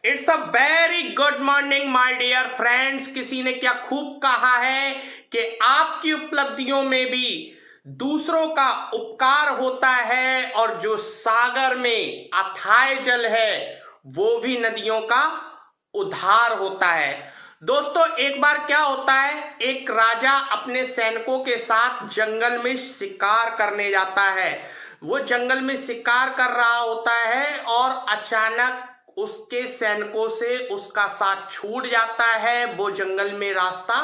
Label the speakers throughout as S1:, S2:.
S1: It's a very good morning my dear friends. किसी ने क्या खूब कहा है कि आपकी उपलब्धियों में भी दूसरों का उपकार होता है और जो सागर में अथाह जल है वो भी नदियों का उद्धार होता है। दोस्तों, एक बार क्या होता है, एक राजा अपने सैनिकों के साथ जंगल में शिकार करने जाता है। वो जंगल में शिकार कर रहा होता है और अचानक उसके सैनिकों से उसका साथ छूट जाता है। वो जंगल में रास्ता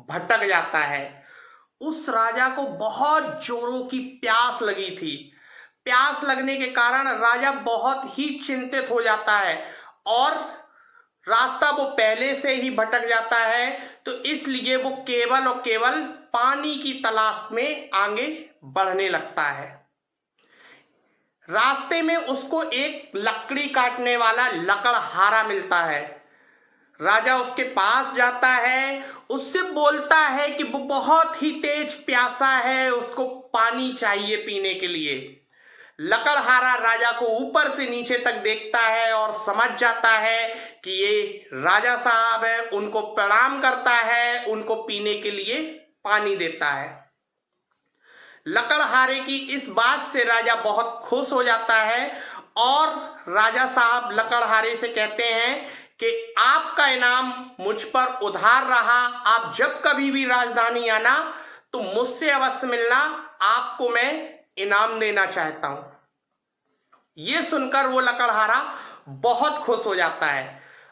S1: भटक जाता है। उस राजा को बहुत जोरों की प्यास लगी थी। प्यास लगने के कारण राजा बहुत ही चिंतित हो जाता है और रास्ता वो पहले से ही भटक जाता है, तो इसलिए वो केवल और केवल पानी की तलाश में आगे बढ़ने लगता है। रास्ते में उसको एक लकड़ी काटने वाला लकड़हारा मिलता है। राजा उसके पास जाता है, उससे बोलता है कि वो बहुत ही तेज प्यासा है, उसको पानी चाहिए पीने के लिए। लकड़हारा राजा को ऊपर से नीचे तक देखता है और समझ जाता है कि ये राजा साहब है। उनको प्रणाम करता है, उनको पीने के लिए पानी देता है। लकड़हारे की इस बात से राजा बहुत खुश हो जाता है और राजा साहब लकड़हारे से कहते हैं कि आपका इनाम मुझ पर उधार रहा। आप जब कभी भी राजधानी आना तो मुझसे अवश्य मिलना, आपको मैं इनाम देना चाहता हूं। यह सुनकर वो लकड़हारा बहुत खुश हो जाता है।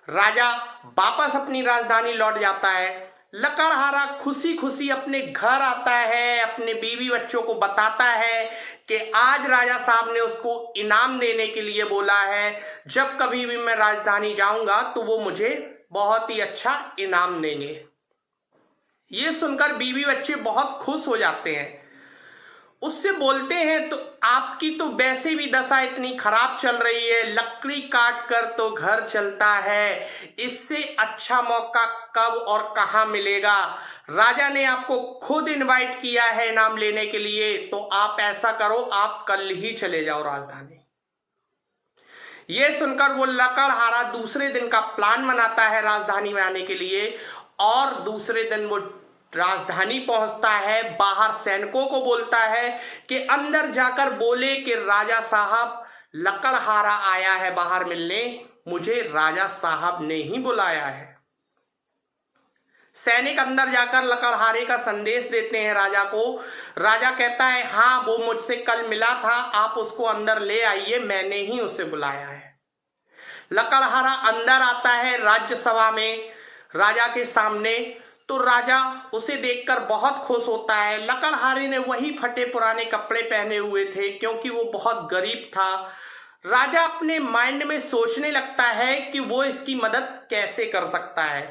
S1: राजा वापस अपनी राजधानी लौट जाता है। लकड़हारा खुशी खुशी अपने घर आता है, अपने बीवी बच्चों को बताता है कि आज राजा साहब ने उसको इनाम देने के लिए बोला है। जब कभी भी मैं राजधानी जाऊंगा तो वो मुझे बहुत ही अच्छा इनाम देंगे। ये सुनकर बीवी बच्चे बहुत खुश हो जाते हैं। उससे बोलते हैं तो आपकी तो वैसे भी दशा इतनी खराब चल रही है, लकड़ी काट कर तो घर चलता है, इससे अच्छा मौका कब और कहां मिलेगा। राजा ने आपको खुद इनवाइट किया है इनाम लेने के लिए, तो आप ऐसा करो, आप कल ही चले जाओ राजधानी। यह सुनकर वो लकड़हारा दूसरे दिन का प्लान बनाता है राजधानी में आने के लिए और दूसरे दिन वो राजधानी पहुंचता है। बाहर सैनिकों को बोलता है कि अंदर जाकर बोले कि राजा साहब लकड़हारा आया है बाहर मिलने, मुझे राजा साहब ने ही बुलाया है। सैनिक अंदर जाकर लकड़हारे का संदेश देते हैं राजा को। राजा कहता है हाँ, वो मुझसे कल मिला था, आप उसको अंदर ले आइए, मैंने ही उसे बुलाया है। लकड़हारा अंदर आता है राज्यसभा में राजा के सामने, तो राजा उसे देखकर बहुत खुश होता है। लकड़हारे ने वही फटे पुराने कपड़े पहने हुए थे क्योंकि वो बहुत गरीब था। राजा अपने माइंड में सोचने लगता है कि वो इसकी मदद कैसे कर सकता है।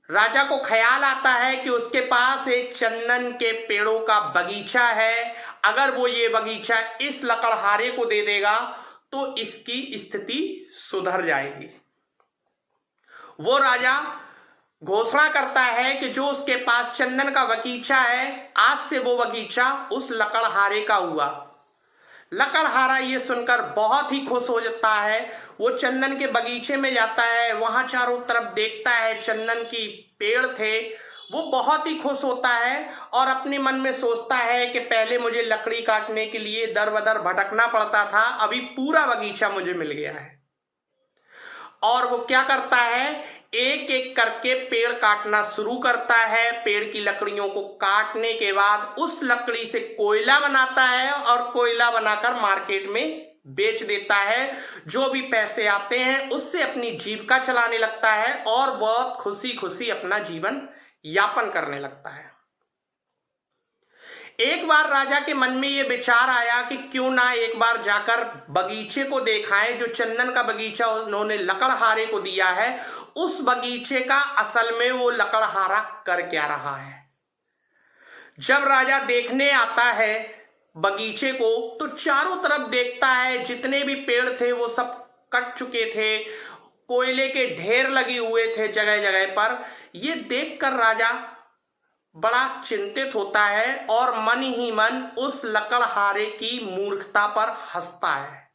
S1: राजा को ख्याल आता है कि उसके पास एक चंदन के पेड़ों का बगीचा है। अगर वो ये बगीचा इस लकड़हारे को दे देगा तो इसकी स्थिति सुधर जाएगी। वो राजा घोषणा करता है कि जो उसके पास चंदन का बगीचा है, आज से वो बगीचा उस लकड़हारे का हुआ। लकड़हारा ये सुनकर बहुत ही खुश हो जाता है। वो चंदन के बगीचे में जाता है, वहां चारों तरफ देखता है चंदन की पेड़ थे। वो बहुत ही खुश होता है और अपने मन में सोचता है कि पहले मुझे लकड़ी काटने के लिए दर बदर भटकना पड़ता था, अभी पूरा बगीचा मुझे मिल गया है। और वो क्या करता है, एक एक करके पेड़ काटना शुरू करता है। पेड़ की लकड़ियों को काटने के बाद उस लकड़ी से कोयला बनाता है और कोयला बनाकर मार्केट में बेच देता है। जो भी पैसे आते हैं उससे अपनी जीविका चलाने लगता है और वह खुशी खुशी अपना जीवन यापन करने लगता है। एक बार राजा के मन में यह विचार आया कि क्यों ना एक बार जाकर बगीचे को देखाएं। जो चंदन का बगीचा उन्होंने लकड़हारे को दिया है, उस बगीचे का असल में वो लकड़हारा कर क्या रहा है। जब राजा देखने आता है बगीचे को तो चारों तरफ देखता है, जितने भी पेड़ थे वो सब कट चुके थे, कोयले के ढेर लगे हुए थे जगह जगह पर। ये देखकर राजा बड़ा चिंतित होता है और मन ही मन उस लकड़हारे की मूर्खता पर हंसता है।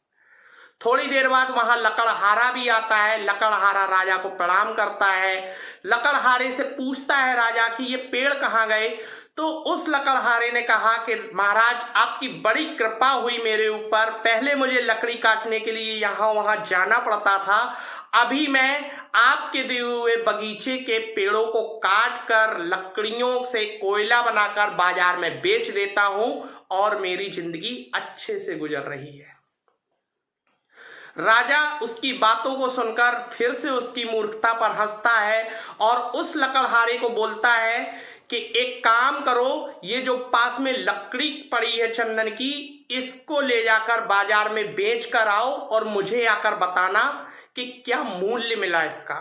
S1: थोड़ी देर बाद वहां लकड़हारा भी आता है। लकड़हारा राजा को प्रणाम करता है। लकड़हारे से पूछता है राजा कि ये पेड़ कहाँ गए। तो उस लकड़हारे ने कहा कि महाराज आपकी बड़ी कृपा हुई मेरे ऊपर, पहले मुझे लकड़ी काटने के लिए यहाँ वहां जाना पड़ता था, अभी मैं आपके दिए हुए बगीचे के पेड़ों को काट कर लकड़ियों से कोयला बनाकर बाजार में बेच देता हूं और मेरी जिंदगी अच्छे से गुजर रही है। राजा उसकी बातों को सुनकर फिर से उसकी मूर्खता पर हंसता है और उस लकड़हारे को बोलता है कि एक काम करो, ये जो पास में लकड़ी पड़ी है चंदन की, इसको ले जाकर बाजार में बेच कर आओ और मुझे आकर बताना कि क्या मूल्य मिला इसका।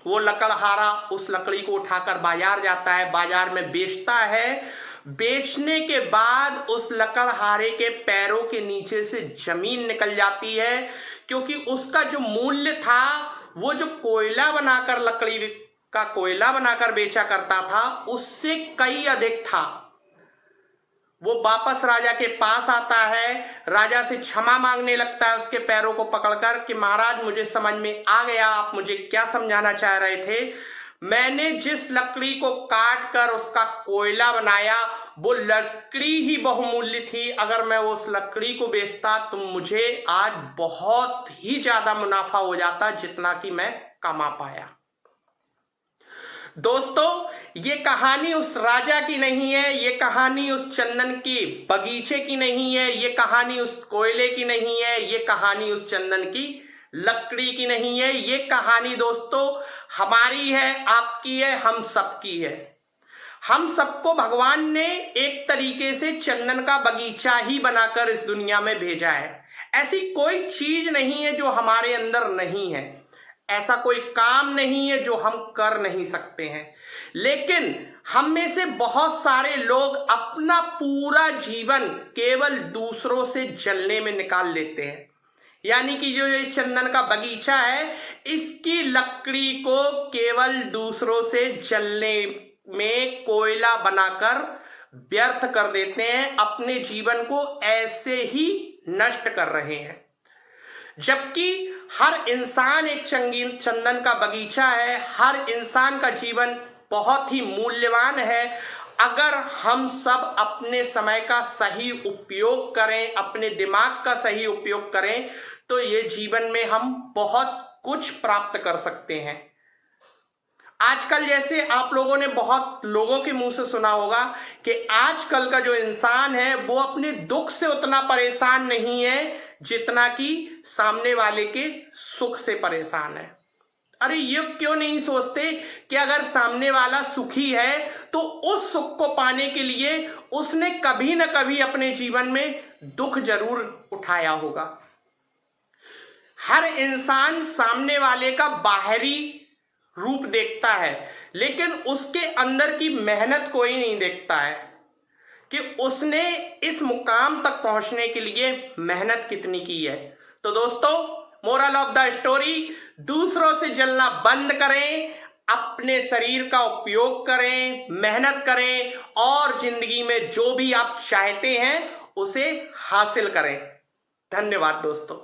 S1: वो लकड़हारा उस लकड़ी को उठाकर बाजार जाता है, बाजार में बेचता है। बेचने के बाद उस लकड़हारे के पैरों के नीचे से जमीन निकल जाती है, क्योंकि उसका जो मूल्य था वो जो कोयला बनाकर लकड़ी का कोयला बनाकर बेचा करता था उससे कई अधिक था। वो वापस राजा के पास आता है, राजा से क्षमा मांगने लगता है उसके पैरों को पकड़कर कि महाराज मुझे समझ में आ गया, आप मुझे क्या समझाना चाह रहे थे। मैंने जिस लकड़ी को काट कर उसका कोयला बनाया वो लकड़ी ही बहुमूल्य थी, अगर मैं उस लकड़ी को बेचता तो मुझे आज बहुत ही ज्यादा मुनाफा हो जाता जितना कि मैं कमा पाया। दोस्तों ये कहानी उस राजा की नहीं है, ये कहानी उस चंदन की बगीचे की नहीं है, ये कहानी उस कोयले की नहीं है, ये कहानी उस चंदन की लकड़ी की नहीं है। ये कहानी दोस्तों हमारी है, आपकी है, हम सबकी है। हम सबको भगवान ने एक तरीके से चंदन का बगीचा ही बनाकर इस दुनिया में भेजा है। ऐसी कोई चीज नहीं है जो हमारे अंदर नहीं है, ऐसा कोई काम नहीं है जो हम कर नहीं सकते हैं। लेकिन हम में से बहुत सारे लोग अपना पूरा जीवन केवल दूसरों से जलने में निकाल लेते हैं। यानी कि जो ये चंदन का बगीचा है इसकी लकड़ी को केवल दूसरों से जलने में कोयला बनाकर व्यर्थ कर देते हैं, अपने जीवन को ऐसे ही नष्ट कर रहे हैं। जबकि हर इंसान एक चंदन का बगीचा है, हर इंसान का जीवन बहुत ही मूल्यवान है। अगर हम सब अपने समय का सही उपयोग करें, अपने दिमाग का सही उपयोग करें तो ये जीवन में हम बहुत कुछ प्राप्त कर सकते हैं। आजकल जैसे आप लोगों ने बहुत लोगों के मुंह से सुना होगा कि आजकल का जो इंसान है वो अपने दुख से उतना परेशान नहीं है जितना कि सामने वाले के सुख से परेशान है। अरे ये क्यों नहीं सोचते कि अगर सामने वाला सुखी है तो उस सुख को पाने के लिए उसने कभी ना कभी अपने जीवन में दुख जरूर उठाया होगा। हर इंसान सामने वाले का बाहरी रूप देखता है लेकिन उसके अंदर की मेहनत कोई नहीं देखता है कि उसने इस मुकाम तक पहुंचने के लिए मेहनत कितनी की है। तो दोस्तों मोरल ऑफ द स्टोरी, दूसरों से जलना बंद करें, अपने शरीर का उपयोग करें, मेहनत करें और जिंदगी में जो भी आप चाहते हैं उसे हासिल करें। धन्यवाद दोस्तों।